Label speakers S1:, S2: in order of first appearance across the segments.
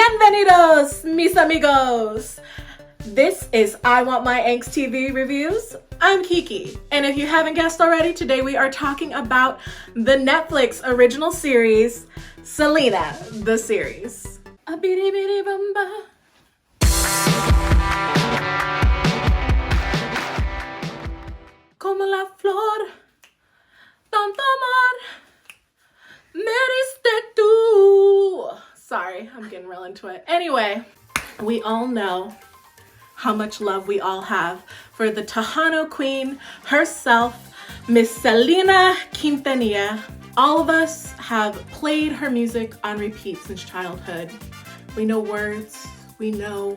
S1: Bienvenidos, mis amigos! This is I Want My Angst TV Reviews. I'm Keiki, and if you haven't guessed already, today we are talking about the Netflix original series, Selena, the series. A bitty bitty bumba. Como la flor, tanto amor, me diste tú. Sorry, I'm getting real into it. Anyway, we all know how much love we all have for the Tejano queen herself, Miss Selena Quintanilla. All of us have played her music on repeat since childhood. We know words, we know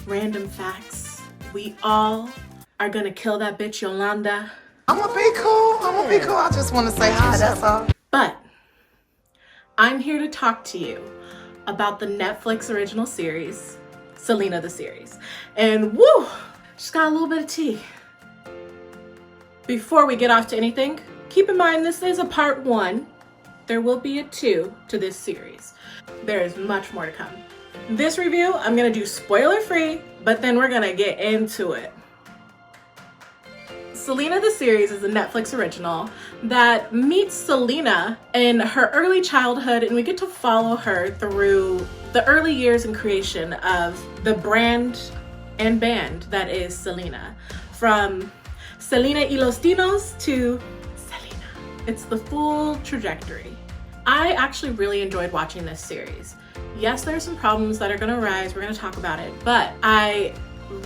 S1: random facts. We all are gonna kill that bitch Yolanda.
S2: I'm gonna be cool. I just wanna say hi, that's all.
S1: But I'm here to talk to you about the Netflix original series, Selena the series. And woo, just got a little bit of tea. Before we get off to anything, keep in mind this is a part 1. There will be a 2 to this series. There is much more to come. This review, I'm gonna do spoiler free, but then we're gonna get into it. Selena the series is a Netflix original that meets Selena in her early childhood, and we get to follow her through the early years and creation of the brand and band that is Selena. From Selena y los Dinos to Selena. It's the full trajectory. I actually really enjoyed watching this series. Yes, there are some problems that are gonna arise, we're gonna talk about it, but I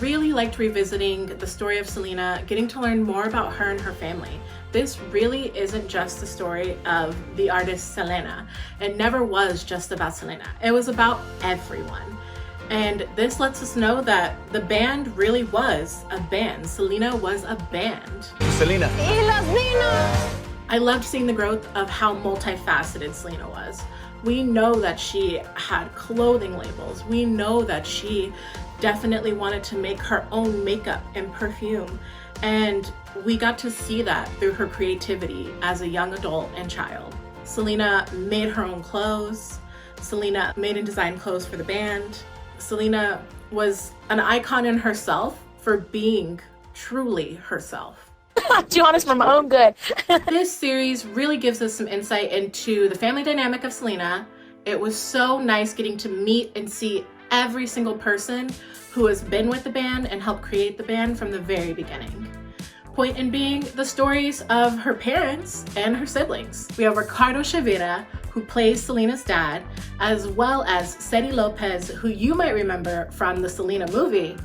S1: really liked revisiting the story of Selena, getting to learn more about her and her family. This really isn't just the story of the artist Selena. It never was just about Selena. It was about everyone. And this lets us know that the band really was a band. Selena was a band.
S3: Selena.
S2: Y los Dinos.
S1: I loved seeing the growth of how multifaceted Selena was. We know that she had clothing labels. We know that she definitely wanted to make her own makeup and perfume. And we got to see that through her creativity as a young adult and child. Selena made her own clothes. Selena made and designed clothes for the band. Selena was an icon in herself for being truly herself.
S4: Johannes for my own good.
S1: This series really gives us some insight into the family dynamic of Selena. It was so nice getting to meet and see every single person who has been with the band and helped create the band from the very beginning. Point in being the stories of her parents and her siblings. We have Ricardo Chavira, who plays Selena's dad, as well as Seidy Lopez, who you might remember from the Selena movie,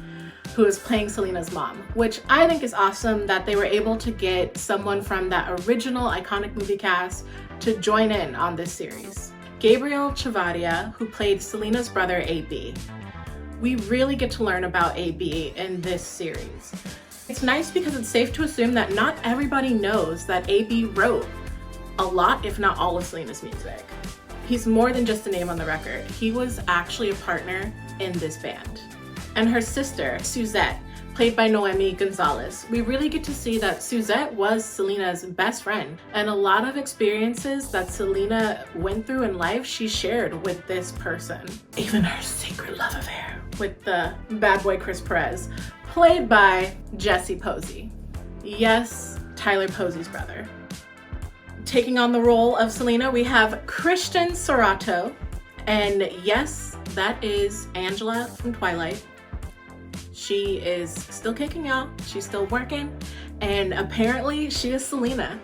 S1: who is playing Selena's mom, which I think is awesome that they were able to get someone from that original iconic movie cast to join in on this series. Gabriel Chavarria, who played Selena's brother, AB. We really get to learn about AB in this series. It's nice because it's safe to assume that not everybody knows that AB wrote a lot, if not all, of Selena's music. He's more than just a name on the record. He was actually a partner in this band. And her sister, Suzette, played by Noemi Gonzalez. We really get to see that Suzette was Selena's best friend, and a lot of experiences that Selena went through in life, she shared with this person. Even her secret love affair with the bad boy Chris Perez, played by Jesse Posey. Yes, Tyler Posey's brother. Taking on the role of Selena, we have Christian Serratos, and yes, that is Angela from Twilight. She is still kicking out, she's still working, and apparently she is Selena.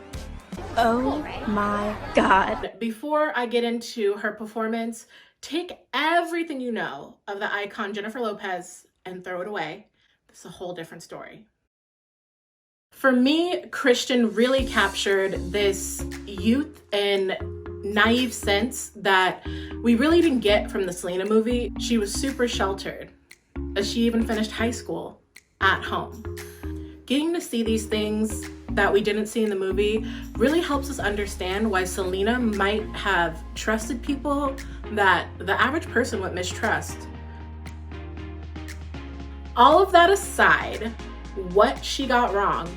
S4: Oh my God.
S1: Before I get into her performance, take everything you know of the icon Jennifer Lopez and throw it away. This is a whole different story. For me, Christian really captured this youth and naive sense that we really didn't get from the Selena movie. She was super sheltered. She even finished high school at home. Getting to see these things that we didn't see in the movie really helps us understand why Selena might have trusted people that the average person would mistrust. All of that aside, what she got wrong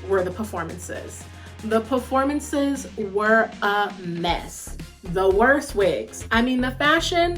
S1: were the performances. The performances were a mess. The worst wigs. I mean, the fashion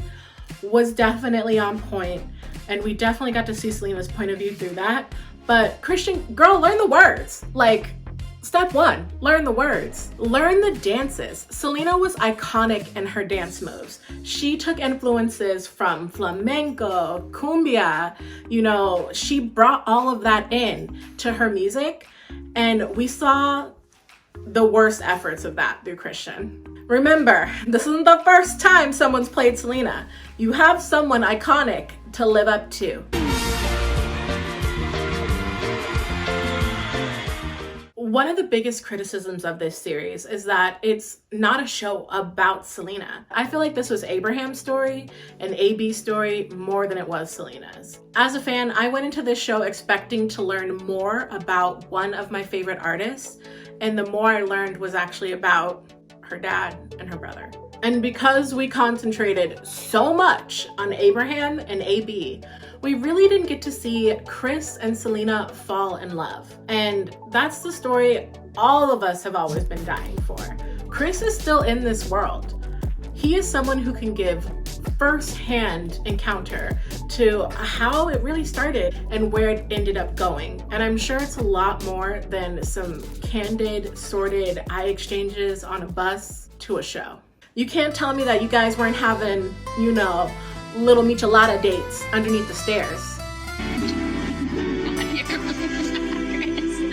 S1: was definitely on point, and we definitely got to see Selena's point of view through that. But Christian, girl, learn the words. Like, step one, learn the words. Learn the dances. Selena was iconic in her dance moves. She took influences from flamenco, cumbia, you know, she brought all of that in to her music, and we saw the worst efforts of that through Christian. Remember, this isn't the first time someone's played Selena. You have someone iconic to live up to. One of the biggest criticisms of this series is that it's not a show about Selena. I feel like this was Abraham's story and AB's story more than it was Selena's. As a fan, I went into this show expecting to learn more about one of my favorite artists, and the more I learned was actually about her dad and her brother. And because we concentrated so much on Abraham and AB, we really didn't get to see Chris and Selena fall in love. And that's the story all of us have always been dying for. Chris is still in this world. He is someone who can give first-hand encounter to how it really started and where it ended up going. And I'm sure it's a lot more than some candid, sordid eye exchanges on a bus to a show. You can't tell me that you guys weren't having, you know, little michelada dates underneath the stairs.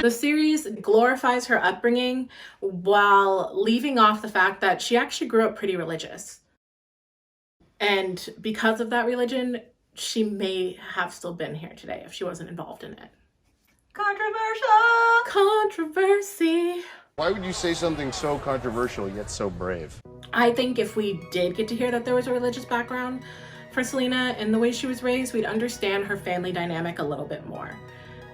S1: The series glorifies her upbringing while leaving off the fact that she actually grew up pretty religious. And because of that religion, she may have still been here today if she wasn't involved in it. Controversy.
S3: Why would you say something so controversial yet so brave?
S1: I think if we did get to hear that there was a religious background for Selena and the way she was raised, we'd understand her family dynamic a little bit more.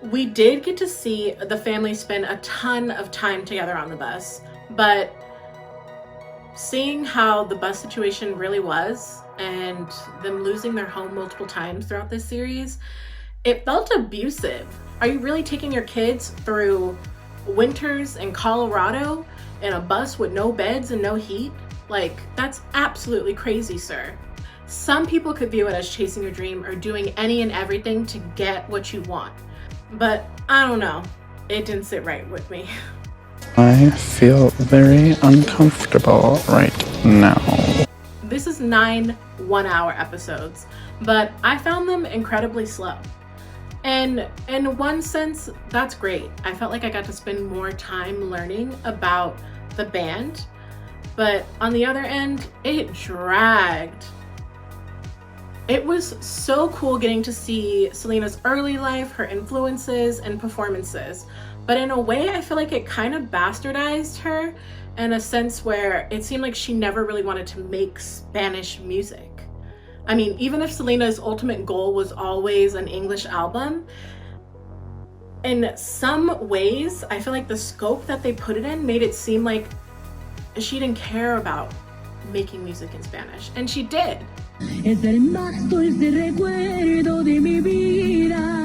S1: We did get to see the family spend a ton of time together on the bus, but seeing how the bus situation really was and them losing their home multiple times throughout this series, it felt abusive. Are you really taking your kids through winters in Colorado in a bus with no beds and no heat? Like, that's absolutely crazy, sir. Some people could view it as chasing your dream or doing any and everything to get what you want. But I don't know, it didn't sit right with me.
S5: I feel very uncomfortable right now.
S1: This is 9 one-hour episodes, but I found them incredibly slow. And in one sense, that's great. I felt like I got to spend more time learning about the band, but on the other end, it dragged. It was so cool getting to see Selena's early life, her influences and performances. But in a way, I feel like it kind of bastardized her in a sense where it seemed like she never really wanted to make Spanish music. I mean, even if Selena's ultimate goal was always an English album, in some ways, I feel like the scope that they put it in made it seem like she didn't care about making music in Spanish, and she did. Es el más dulce recuerdo de mi vida.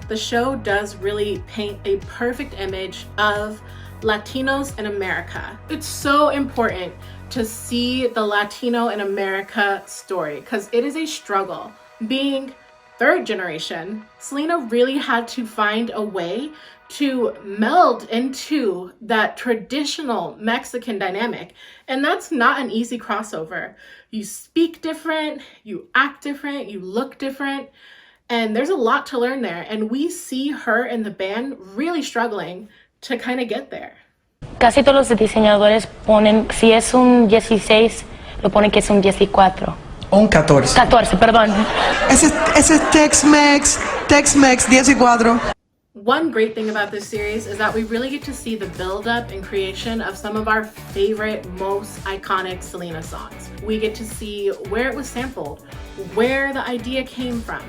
S1: The show does really paint a perfect image of Latinos in America. It's so important to see the Latino in America story because it is a struggle. Being third generation, Selena really had to find a way to meld into that traditional Mexican dynamic. And that's not an easy crossover. You speak different, you act different, you look different, and there's a lot to learn there. And we see her and the band really struggling to kind of get there.
S6: Casi todos los diseñadores ponen, si es un 16, lo ponen que es un 14.
S2: Un 14.
S6: 14, perdón.
S2: Ese es Tex-Mex 14.
S1: One great thing about this series is that we really get to see the build-up and creation of some of our favorite, most iconic Selena songs. We get to see where it was sampled, where the idea came from,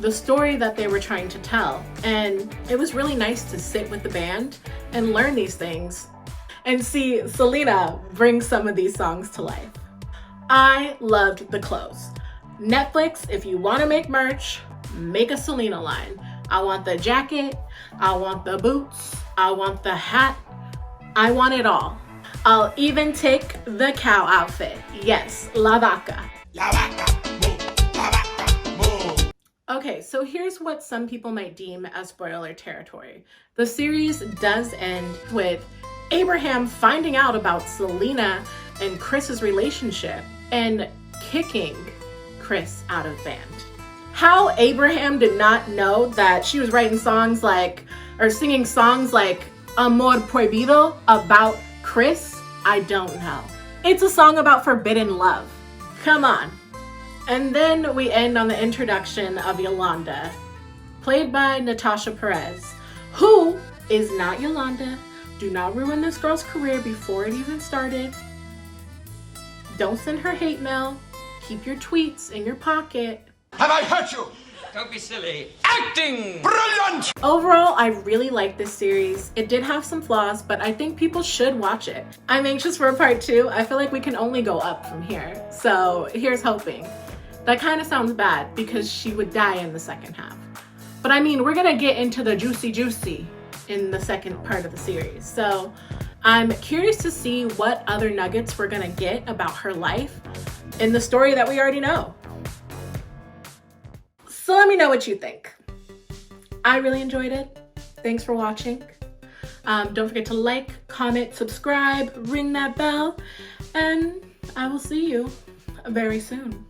S1: the story that they were trying to tell. And it was really nice to sit with the band and learn these things and see Selena bring some of these songs to life. I loved the clothes. Netflix, if you want to make merch, make a Selena line. I want the jacket, I want the boots, I want the hat, I want it all. I'll even take the cow outfit. Yes, la vaca.
S7: La vaca, move. La vaca, move.
S1: Okay, so here's what some people might deem as spoiler territory. The series does end with Abraham finding out about Selena and Chris's relationship and kicking Chris out of the band. How Abraham did not know that she was writing songs like, or singing songs like Amor Prohibido about Chris, I don't know. It's a song about forbidden love. Come on. And then we end on the introduction of Yolanda, played by Natasha Perez, who is not Yolanda. Do not ruin this girl's career before it even started. Don't send her hate mail. Keep your tweets in your pocket.
S7: Have I hurt you? Don't be silly. Acting! Brilliant!
S1: Overall, I really like this series. It did have some flaws, but I think people should watch it. I'm anxious for a part 2. I feel like we can only go up from here. So here's hoping. That kind of sounds bad because she would die in the second half. But I mean, we're gonna get into the juicy in the second part of the series. So I'm curious to see what other nuggets we're gonna get about her life in the story that we already know. So let me know what you think. I really enjoyed it. Thanks for watching. Don't forget to like, comment, subscribe, ring that bell, and I will see you very soon.